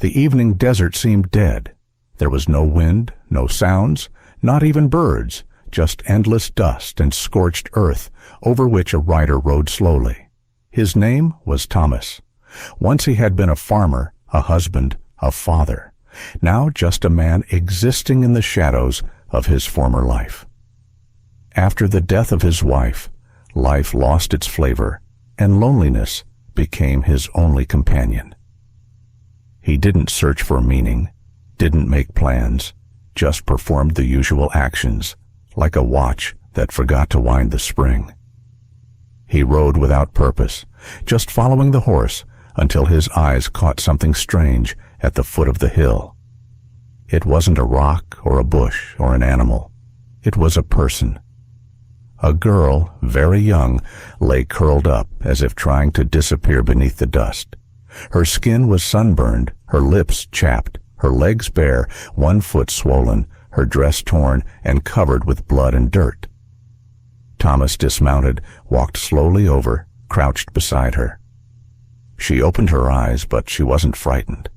The evening desert seemed dead. There was no wind, no sounds, not even birds, just endless dust and scorched earth over which a rider rode slowly. His name was Thomas. Once he had been a farmer, a husband, a father. Now just a man existing in the shadows of his former life. After the death of his wife, life lost its flavor, and loneliness became his only companion. He didn't search for meaning, didn't make plans, just performed the usual actions, like a watch that forgot to wind the spring. He rode without purpose, just following the horse until his eyes caught something strange at the foot of the hill. It wasn't a rock or a bush or an animal. It was a person. A girl, very young, lay curled up as if trying to disappear beneath the dust. Her skin was sunburned, her lips chapped, her legs bare, one foot swollen, her dress torn and covered with blood and dirt. Thomas dismounted, walked slowly over, crouched beside her. She opened her eyes, but she wasn't frightened.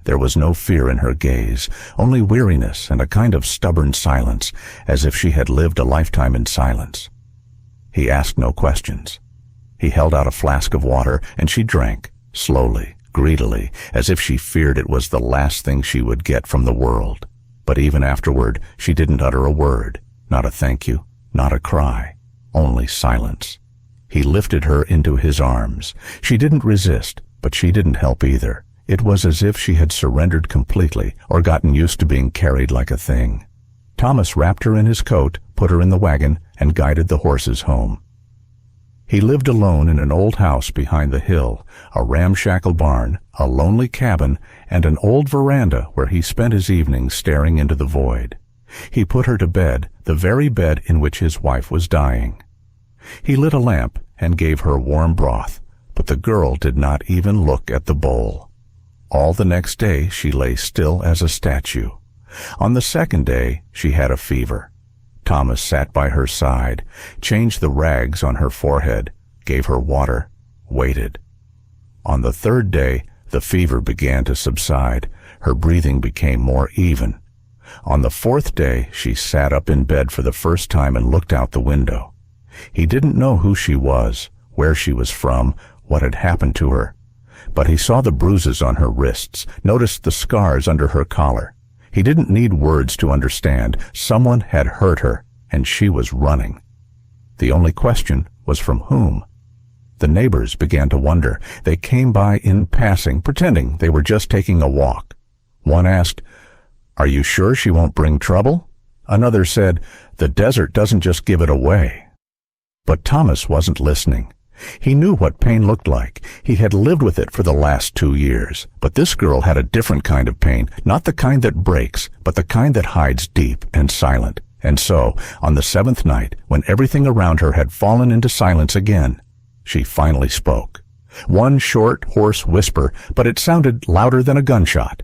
There was no fear in her gaze, only weariness and a kind of stubborn silence, as if she had lived a lifetime in silence. He asked no questions. He held out a flask of water, and she drank, slowly, greedily, as if she feared it was the last thing she would get from the world. But even afterward, she didn't utter a word, not a thank you, not a cry, only silence. He lifted her into his arms. She didn't resist, but she didn't help either. It was as if she had surrendered completely or gotten used to being carried like a thing. Thomas wrapped her in his coat, put her in the wagon, and guided the horses home. He lived alone in an old house behind the hill, a ramshackle barn, a lonely cabin, and an old veranda where he spent his evenings staring into the void. He put her to bed, the very bed in which his wife was dying. He lit a lamp and gave her warm broth, but the girl did not even look at the bowl. All the next day she lay still as a statue. On the second day she had a fever. Thomas sat by her side, changed the rags on her forehead, gave her water, waited. On the third day the fever began to subside. Her breathing became more even. On the fourth day she sat up in bed for the first time and looked out the window. He didn't know who she was, where she was from, what had happened to her. But he saw the bruises on her wrists, noticed the scars under her collar. He didn't need words to understand. Someone had hurt her, and she was running. The only question was from whom? The neighbors began to wonder. They came by in passing, pretending they were just taking a walk. One asked, "Are you sure she won't bring trouble?" Another said, "The desert doesn't just give it away." But Thomas wasn't listening. He knew what pain looked like. He had lived with it for the last 2 years. But this girl had a different kind of pain, not the kind that breaks, but the kind that hides deep and silent. And so, on the 7th night, when everything around her had fallen into silence again, she finally spoke. One short, hoarse whisper, but it sounded louder than a gunshot.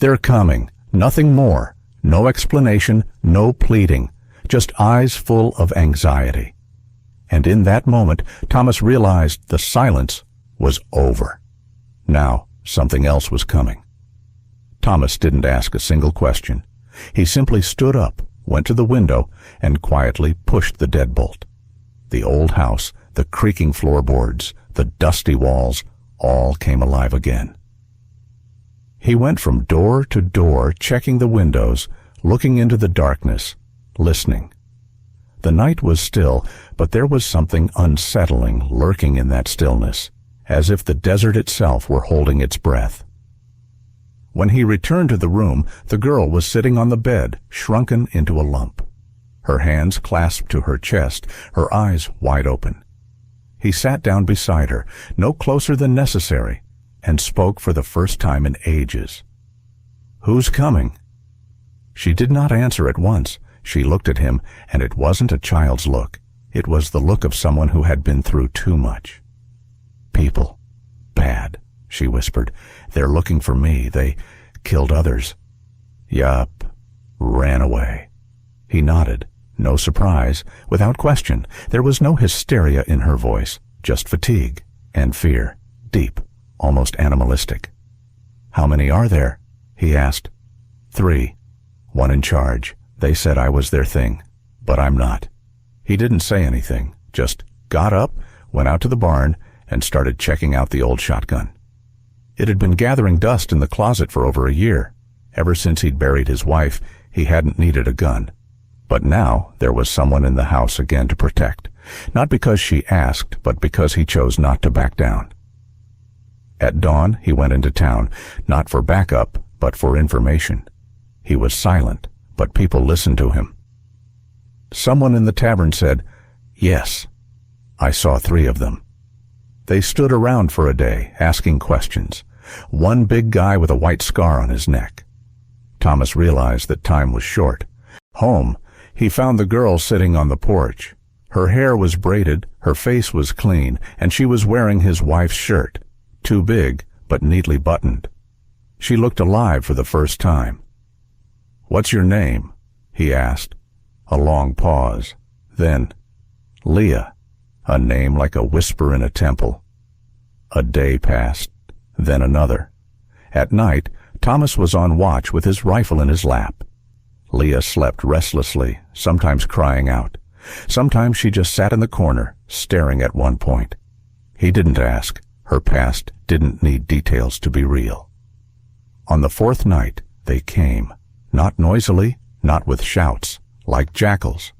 "They're coming. Nothing more. No explanation, no pleading. Just eyes full of anxiety." And in that moment, Thomas realized the silence was over. Now, something else was coming. Thomas didn't ask a single question. He simply stood up, went to the window, and quietly pushed the deadbolt. The old house, the creaking floorboards, the dusty walls, all came alive again. He went from door to door, checking the windows, looking into the darkness, listening. The night was still, but there was something unsettling lurking in that stillness, as if the desert itself were holding its breath. When he returned to the room, the girl was sitting on the bed, shrunken into a lump. Her hands clasped to her chest, her eyes wide open. He sat down beside her, no closer than necessary, and spoke for the first time in ages. "Who's coming?" She did not answer at once. She looked at him, and it wasn't a child's look. It was the look of someone who had been through too much. "People. Bad," she whispered. "They're looking for me. They killed others." "Yup. Ran away." He nodded. No surprise, without question. There was no hysteria in her voice, just fatigue and fear, deep, almost animalistic. "How many are there?" he asked. "3. One in charge. They said I was their thing, but I'm not." He didn't say anything, just got up, went out to the barn, and started checking out the old shotgun. It had been gathering dust in the closet for over a year. Ever since he'd buried his wife, he hadn't needed a gun. But now there was someone in the house again to protect, not because she asked, but because he chose not to back down. At dawn, he went into town, not for backup, but for information. He was silent, but people listened to him. Someone in the tavern said, "Yes, I saw 3 of them." They stood around for a day, asking questions. One big guy with a white scar on his neck. Thomas realized that time was short. Home, he found the girl sitting on the porch. Her hair was braided, her face was clean, and she was wearing his wife's shirt, too big, but neatly buttoned. She looked alive for the first time. "What's your name?" he asked. A long pause. Then, "Leah," a name like a whisper in a temple. A day passed, then another. At night, Thomas was on watch with his rifle in his lap. Leah slept restlessly, sometimes crying out. Sometimes she just sat in the corner, staring at one point. He didn't ask. Her past didn't need details to be real. On the 4th night, they came, not noisily, not with shouts, like jackals.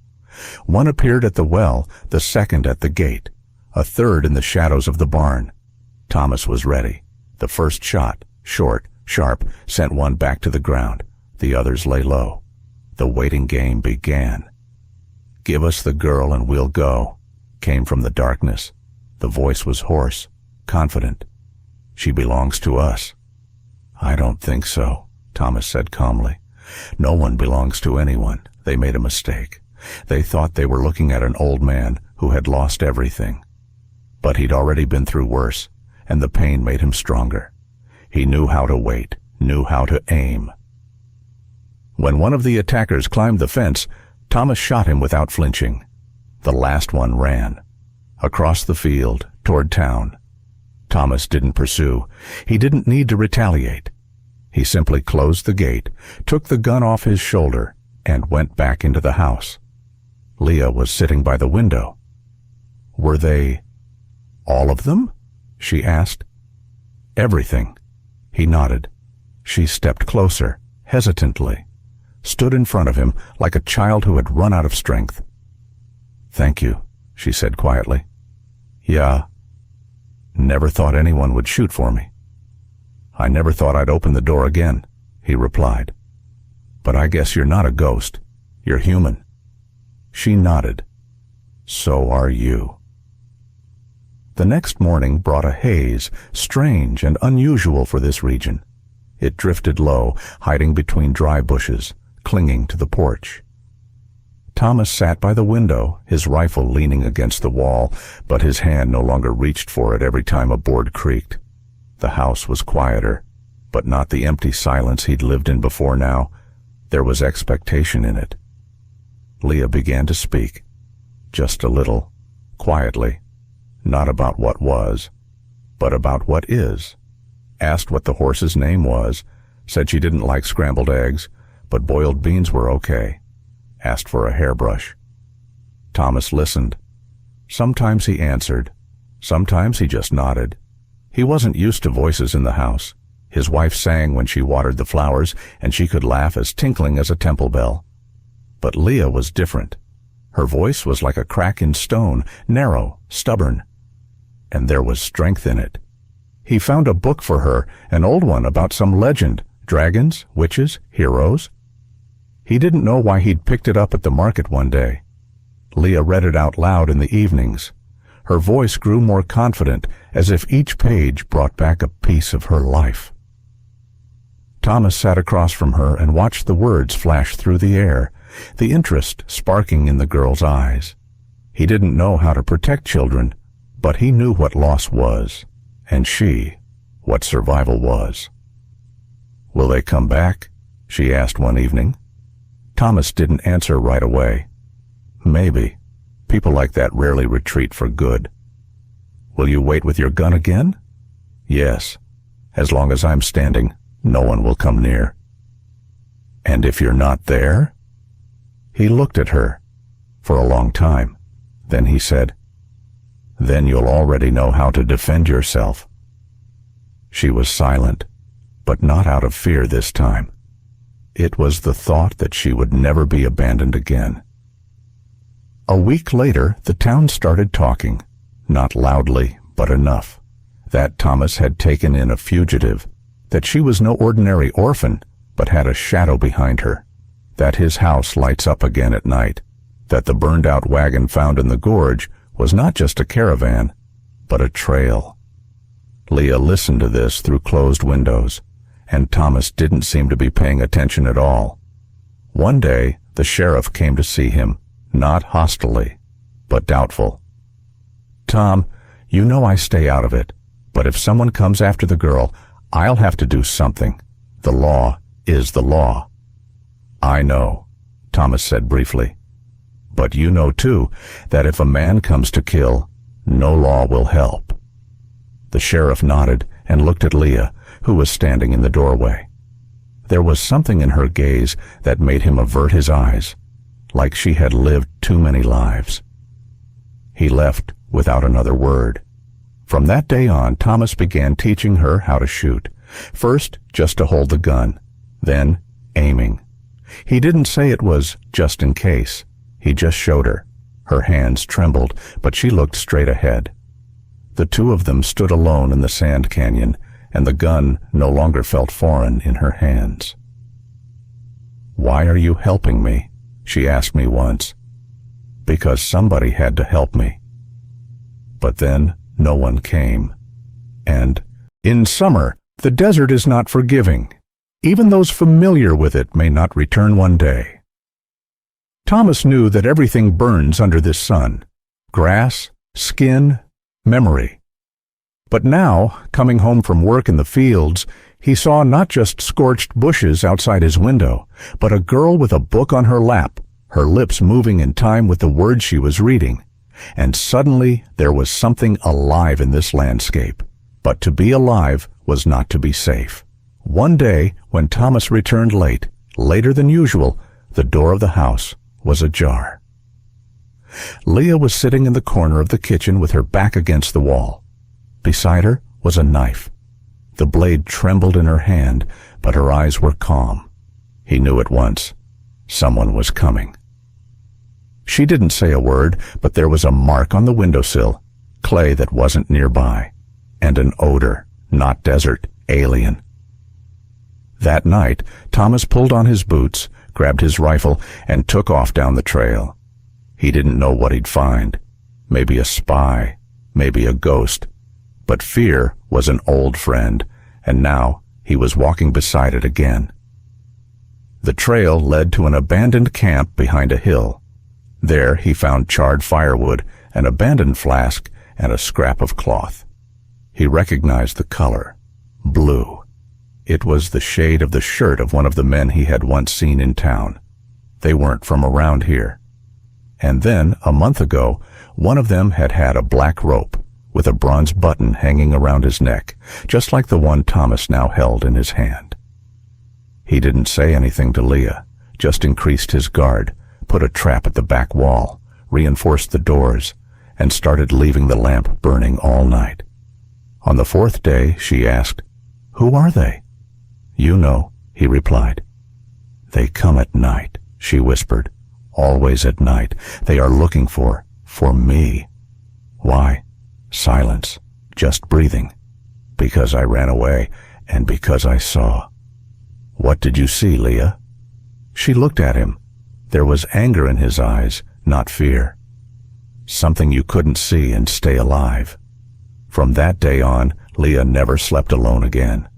One appeared at the well, the second at the gate, a third in the shadows of the barn. Thomas was ready. The first shot, short, sharp, sent one back to the ground. The others lay low. The waiting game began. "Give us the girl and we'll go," came from the darkness. The voice was hoarse, confident. "She belongs to us." "I don't think so," Thomas said calmly. "No one belongs to anyone. They made a mistake. They thought they were looking at an old man who had lost everything. But he'd already been through worse, and the pain made him stronger. He knew how to wait, knew how to aim. When one of the attackers climbed the fence, Thomas shot him without flinching. The last one ran. Across the field, toward town. Thomas didn't pursue. He didn't need to retaliate. He simply closed the gate, took the gun off his shoulder, and went back into the house. Leah was sitting by the window. "Were they all of them?" she asked. "Everything." He nodded. She stepped closer, hesitantly, stood in front of him like a child who had run out of strength. "Thank you," she said quietly. "Yeah. Never thought anyone would shoot for me." "I never thought I'd open the door again," he replied. "But I guess you're not a ghost. You're human." She nodded. "So are you." The next morning brought a haze, strange and unusual for this region. It drifted low, hiding between dry bushes, clinging to the porch. Thomas sat by the window, his rifle leaning against the wall, but his hand no longer reached for it every time a board creaked. The house was quieter, but not the empty silence he'd lived in before now. There was expectation in it. Leah began to speak, just a little, quietly, not about what was, but about what is. Asked what the horse's name was, said she didn't like scrambled eggs, but boiled beans were okay. Asked for a hairbrush. Thomas listened. Sometimes he answered. Sometimes he just nodded. He wasn't used to voices in the house. His wife sang when she watered the flowers, and she could laugh as tinkling as a temple bell. But Leah was different. Her voice was like a crack in stone, narrow, stubborn. And there was strength in it. He found a book for her, an old one about some legend, dragons, witches, heroes. He didn't know why he'd picked it up at the market one day. Leah read it out loud in the evenings. Her voice grew more confident, as if each page brought back a piece of her life. Thomas sat across from her and watched the words flash through the air, the interest sparking in the girl's eyes. He didn't know how to protect children, but he knew what loss was, and she, what survival was. "Will they come back?" she asked one evening. Thomas didn't answer right away. "Maybe. People like that rarely retreat for good." "Will you wait with your gun again?" "Yes. As long as I'm standing, no one will come near. And if you're not there? He looked at her for a long time. Then he said, then you'll already know how to defend yourself. She was silent, but not out of fear this time. It was the thought that she would never be abandoned again. A week later, the town started talking, not loudly, but enough, that Thomas had taken in a fugitive, that she was no ordinary orphan, but had a shadow behind her, that his house lights up again at night, that the burned-out wagon found in the gorge was not just a caravan, but a trail. Leah listened to this through closed windows, and Thomas didn't seem to be paying attention at all. One day, the sheriff came to see him, not hostilely, but doubtful. Tom, you know I stay out of it, but if someone comes after the girl, I'll have to do something. The law is the law. I know, Thomas said briefly. But you know, too, that if a man comes to kill, no law will help. The sheriff nodded and looked at Leah, who was standing in the doorway. There was something in her gaze that made him avert his eyes, like she had lived too many lives. He left without another word. From that day on, Thomas began teaching her how to shoot. First, just to hold the gun, then aiming. He didn't say it was just in case. He just showed her. Her hands trembled, but she looked straight ahead. The two of them stood alone in the sand canyon, and the gun no longer felt foreign in her hands. "Why are you helping me?" she asked me once. "Because somebody had to help me." But then no one came. And in summer, the desert is not forgiving. Even those familiar with it may not return one day. Thomas knew that everything burns under this sun: grass, skin, memory. But now, coming home from work in the fields, he saw not just scorched bushes outside his window, but a girl with a book on her lap, her lips moving in time with the words she was reading. And suddenly there was something alive in this landscape. But to be alive was not to be safe. One day, when Thomas returned late, later than usual, the door of the house was ajar. Leah was sitting in the corner of the kitchen with her back against the wall. Beside her was a knife. The blade trembled in her hand, but her eyes were calm. He knew at once. Someone was coming. She didn't say a word, but there was a mark on the windowsill, clay that wasn't nearby, and an odor, not desert, alien. That night, Thomas pulled on his boots, grabbed his rifle, and took off down the trail. He didn't know what he'd find. Maybe a spy, maybe a ghost. But fear was an old friend, and now he was walking beside it again. The trail led to an abandoned camp behind a hill. There he found charred firewood, an abandoned flask, and a scrap of cloth. He recognized the color: blue. It was the shade of the shirt of one of the men he had once seen in town. They weren't from around here. And then, a month ago, one of them had had a black rope with a bronze button hanging around his neck, just like the one Thomas now held in his hand. He didn't say anything to Leah, just increased his guard, put a trap at the back wall, reinforced the doors, and started leaving the lamp burning all night. On the fourth day, she asked, "Who are they?" "You know," he replied. "They come at night," she whispered. "Always at night. They are looking for me." "Why?" Silence, just breathing. "Because I ran away, and because I saw." "What did you see, Leah?" She looked at him. There was anger in his eyes, not fear. "Something you couldn't see and stay alive." From that day on, Leah never slept alone again.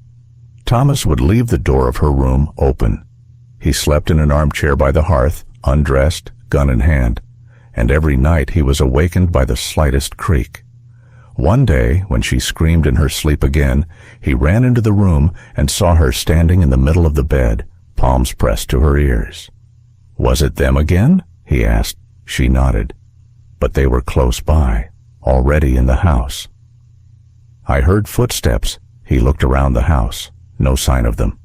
Thomas would leave the door of her room open. He slept in an armchair by the hearth, undressed, gun in hand, and every night he was awakened by the slightest creak. One day, when she screamed in her sleep again, he ran into the room and saw her standing in the middle of the bed, palms pressed to her ears. "Was it them again?" he asked. She nodded. But they were close by, already in the house. "I heard footsteps." He looked around the house. No sign of them.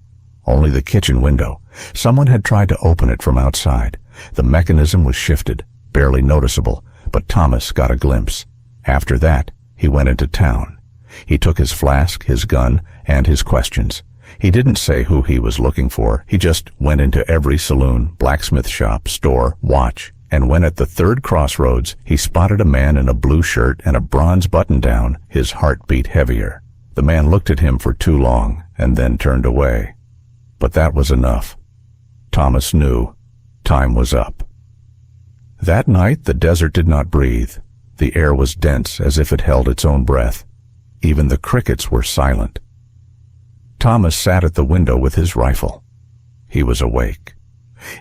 Only the kitchen window. Someone had tried to open it from outside. The mechanism was shifted, barely noticeable, but Thomas got a glimpse. After that, he went into town. He took his flask, his gun, and his questions. He didn't say who he was looking for. He just went into every saloon, blacksmith shop, store, watch. And when at the third crossroads he spotted a man in a blue shirt and a bronze button-down, his heart beat heavier. The man looked at him for too long and then turned away. But that was enough. Thomas knew time was up. That night the desert did not breathe. The air was dense as if it held its own breath. Even the crickets were silent. Thomas sat at the window with his rifle. He was awake.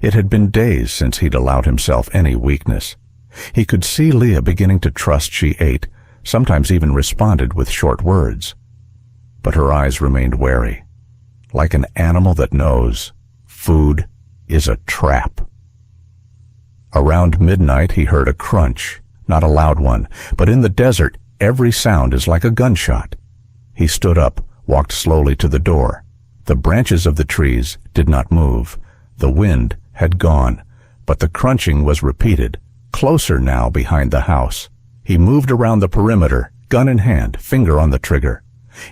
It had been days since he'd allowed himself any weakness. He could see Leah beginning to trust she ate, sometimes even responded with short words. But her eyes remained wary, like an animal that knows food is a trap. Around midnight he heard a crunch, not a loud one, but in the desert every sound is like a gunshot. He stood up, walked slowly to the door. The branches of the trees did not move. The wind had gone, but the crunching was repeated, closer now behind the house. He moved around the perimeter, gun in hand, finger on the trigger.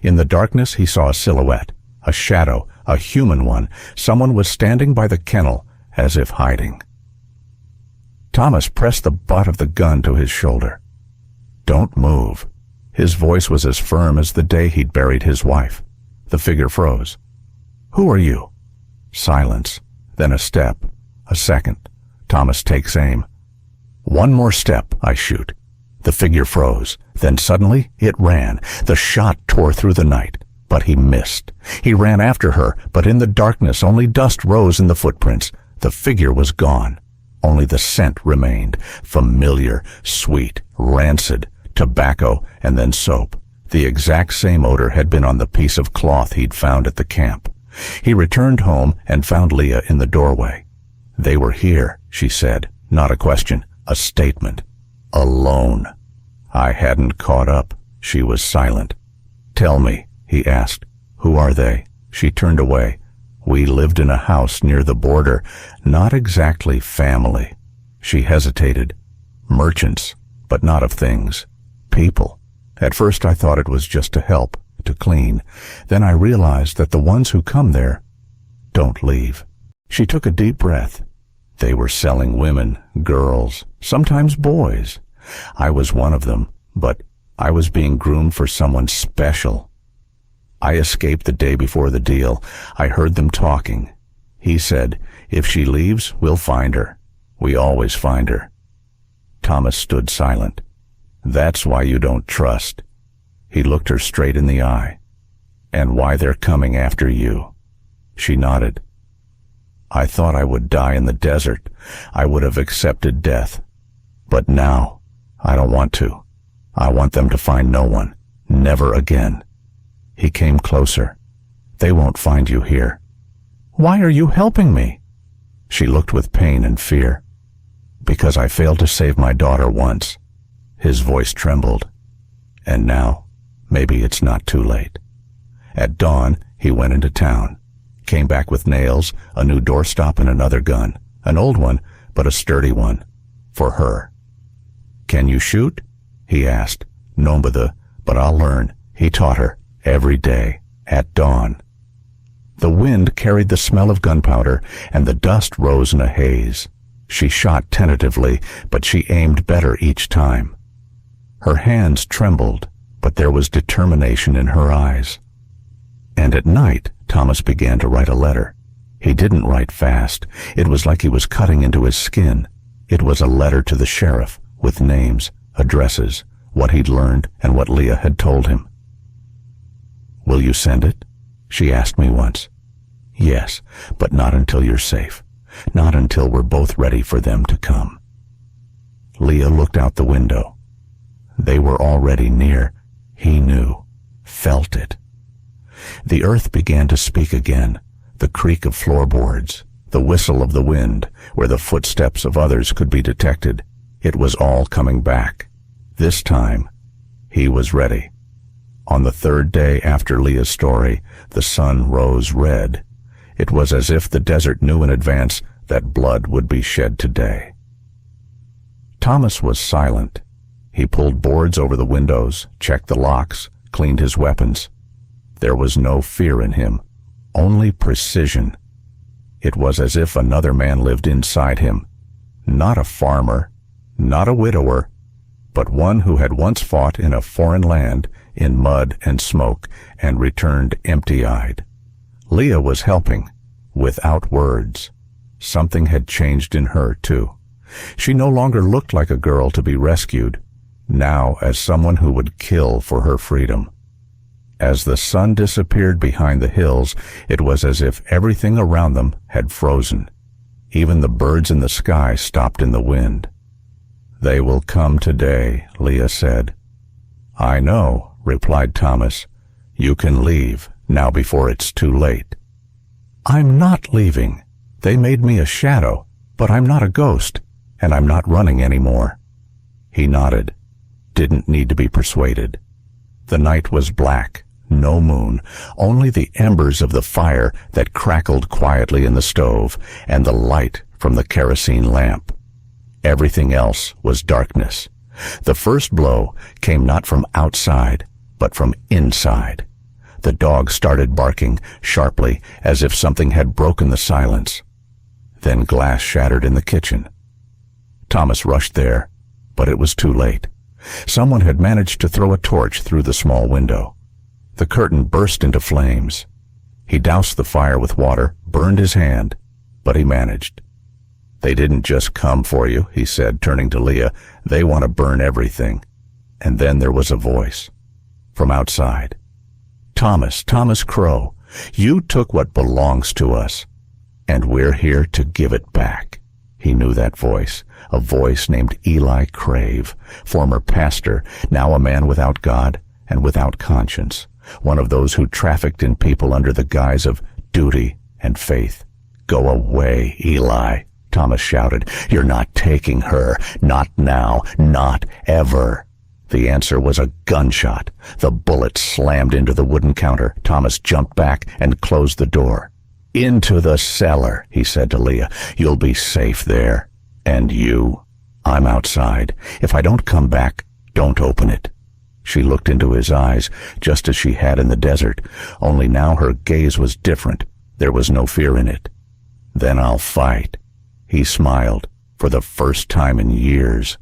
In the darkness he saw a silhouette, a shadow, a human one. Someone was standing by the kennel, as if hiding. Thomas pressed the butt of the gun to his shoulder. "Don't move." His voice was as firm as the day he'd buried his wife. The figure froze. "Who are you?" Silence. Then a step. A second. Thomas takes aim. "One more step, I shoot." The figure froze. Then suddenly it ran. The shot tore through the night, but he missed. He ran after her, but in the darkness only dust rose in the footprints. The figure was gone. Only the scent remained. Familiar, sweet, rancid, tobacco, and then soap. The exact same odor had been on the piece of cloth he'd found at the camp. He returned home and found Leah in the doorway. "They were here," she said. Not a question, a statement. "Alone." I hadn't caught up. She was silent. "Tell me," he asked. "Who are they?" She turned away. "We lived in a house near the border. Not exactly family." She hesitated. "Merchants, but not of things. People. At first I thought it was just to help, to clean. Then I realized that the ones who come there don't leave." She took a deep breath. "They were selling women, girls, sometimes boys. I was one of them, but I was being groomed for someone special. I escaped the day before the deal. I heard them talking. He said, if she leaves, we'll find her. We always find her." Thomas stood silent. "That's why you don't trust." He looked her straight in the eye. "And why they're coming after you." She nodded. "I thought I would die in the desert. I would have accepted death. But now, I don't want to. I want them to find no one. Never again." He came closer. "They won't find you here." "Why are you helping me?" She looked with pain and fear. "Because I failed to save my daughter once." His voice trembled. "And now, maybe it's not too late." At dawn, he went into town. Came back with nails, a new doorstop, and another gun. An old one, but a sturdy one. For her. "Can you shoot?" he asked. "No, but I'll learn." He taught her, every day, at dawn. The wind carried the smell of gunpowder, and the dust rose in a haze. She shot tentatively, but she aimed better each time. Her hands trembled, but there was determination in her eyes. And at night, Thomas began to write a letter. He didn't write fast. It was like he was cutting into his skin. It was a letter to the sheriff, with names, addresses, what he'd learned, and what Leah had told him. "Will you send it?" she asked me once. "Yes, but not until you're safe. Not until we're both ready for them to come." Leah looked out the window. They were already near. He knew, felt it. The earth began to speak again, the creak of floorboards, the whistle of the wind, where the footsteps of others could be detected. It was all coming back. This time, he was ready. On the third day after Leah's story, the sun rose red. It was as if the desert knew in advance that blood would be shed today. Thomas was silent. He pulled boards over the windows, checked the locks, cleaned his weapons. There was no fear in him, only precision. It was as if another man lived inside him, not a farmer, not a widower, but one who had once fought in a foreign land, in mud and smoke, and returned empty-eyed. Leah was helping, without words. Something had changed in her, too. She no longer looked like a girl to be rescued, now as someone who would kill for her freedom. As the sun disappeared behind the hills, it was as if everything around them had frozen. Even the birds in the sky stopped in the wind. "They will come today," Leah said. "I know," replied Thomas. "You can leave, now before it's too late." "I'm not leaving. They made me a shadow, but I'm not a ghost, and I'm not running anymore." He nodded. Didn't need to be persuaded. The night was black, no moon, only the embers of the fire that crackled quietly in the stove, and the light from the kerosene lamp. Everything else was darkness. The first blow came not from outside, but from inside. The dog started barking sharply, as if something had broken the silence. Then glass shattered in the kitchen. Thomas rushed there, but it was too late. Someone had managed to throw a torch through the small window. The curtain burst into flames. He doused the fire with water, burned his hand, but he managed. "They didn't just come for you," he said, turning to Leah. "They want to burn everything." And then there was a voice from outside. "Thomas, Thomas Crow, you took what belongs to us, and we're here to give it back." He knew that voice, a voice named Eli Crave, former pastor, now a man without God and without conscience, one of those who trafficked in people under the guise of duty and faith. "Go away, Eli," Thomas shouted. "You're not taking her. Not now. Not ever." The answer was a gunshot. The bullet slammed into the wooden counter. Thomas jumped back and closed the door. "Into the cellar," he said to Leah. "You'll be safe there. And you? I'm outside. If I don't come back, don't open it." She looked into his eyes, just as she had in the desert, only now her gaze was different. There was no fear in it. "Then I'll fight." He smiled, for the first time in years.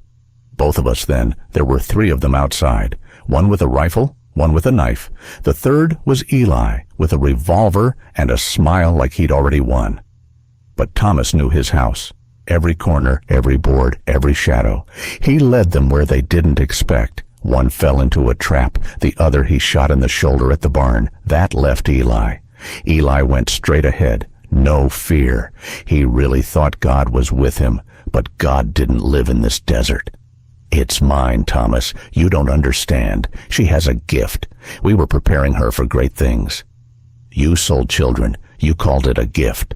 Both of us then. There were 3 of them outside, one with a rifle, one with a knife. The third was Eli, with a revolver and a smile like he'd already won. But Thomas knew his house. Every corner, every board, every shadow. He led them where they didn't expect. One fell into a trap. The other he shot in the shoulder at the barn. That left Eli. Eli went straight ahead. No fear. He really thought God was with him, but God didn't live in this desert. "It's mine, Thomas. You don't understand. She has a gift. We were preparing her for great things." "You sold children. You called it a gift."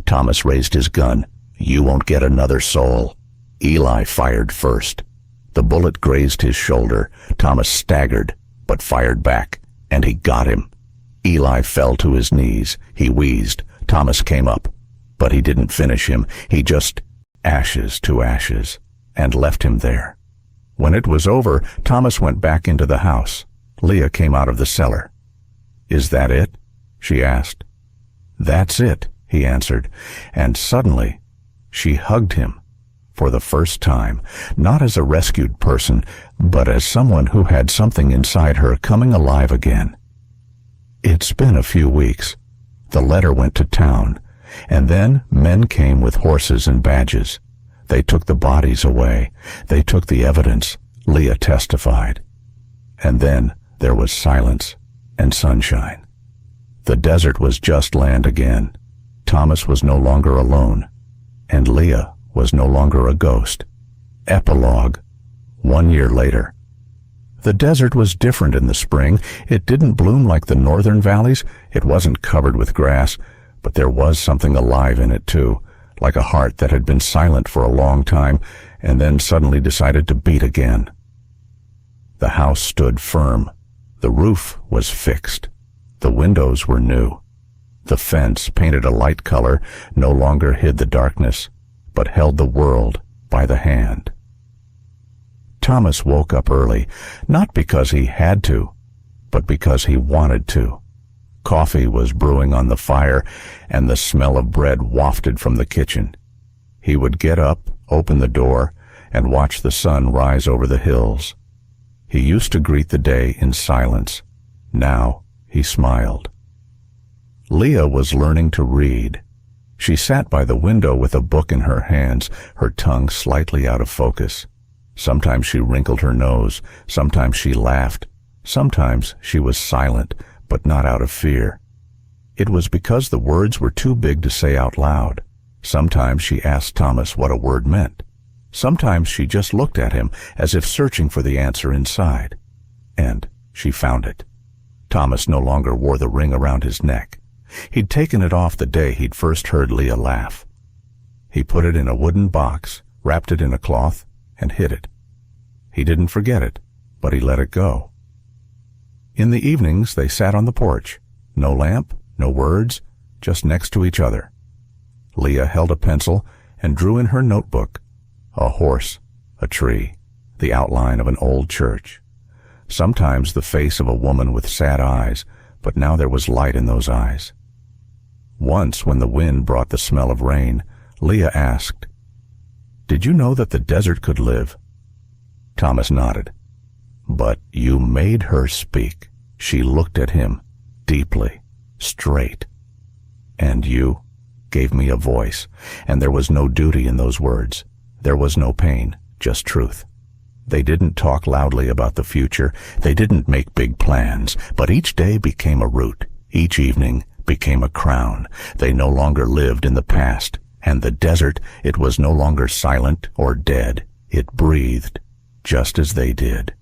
Thomas raised his gun. "You won't get another soul." Eli fired first. The bullet grazed his shoulder. Thomas staggered, but fired back, and he got him. Eli fell to his knees. He wheezed. Thomas came up, but he didn't finish him. He just ashes to ashes, and left him there. When it was over, Thomas went back into the house. Leah came out of the cellar. "Is that it?" she asked. "That's it," he answered, and suddenly she hugged him for the first time, not as a rescued person, but as someone who had something inside her coming alive again. It's been a few weeks. The letter went to town, and then men came with horses and badges. They took the bodies away. They took the evidence, Leah testified. And then there was silence and sunshine. The desert was just land again. Thomas was no longer alone, and Leah was no longer a ghost. Epilogue. 1 year later. The desert was different in the spring. It didn't bloom like the northern valleys. It wasn't covered with grass, but there was something alive in it too, like a heart that had been silent for a long time and then suddenly decided to beat again. The house stood firm. The roof was fixed. The windows were new. The fence, painted a light color, no longer hid the darkness, but held the world by the hand. Thomas woke up early, not because he had to, but because he wanted to. Coffee was brewing on the fire, and the smell of bread wafted from the kitchen. He would get up, open the door, and watch the sun rise over the hills. He used to greet the day in silence. Now he smiled. Leah was learning to read. She sat by the window with a book in her hands, her tongue slightly out of focus. Sometimes she wrinkled her nose, sometimes she laughed, sometimes she was silent, but not out of fear. It was because the words were too big to say out loud. Sometimes she asked Thomas what a word meant. Sometimes she just looked at him as if searching for the answer inside. And she found it. Thomas no longer wore the ring around his neck. He'd taken it off the day he'd first heard Leah laugh. He put it in a wooden box, wrapped it in a cloth, and hid it. He didn't forget it, but he let it go. In the evenings they sat on the porch. No lamp, no words, just next to each other. Leah held a pencil and drew in her notebook a horse, a tree, the outline of an old church. Sometimes the face of a woman with sad eyes, but now there was light in those eyes. Once, when the wind brought the smell of rain, Leah asked, "Did you know that the desert could live?" Thomas nodded. "But you made her speak." She looked at him, deeply, straight. "And you gave me a voice, and there was no duty in those words. There was no pain, just truth. They didn't talk loudly about the future. They didn't make big plans, but each day became a root. Each evening became a crown. They no longer lived in the past, and the desert, it was no longer silent or dead. It breathed, just as they did.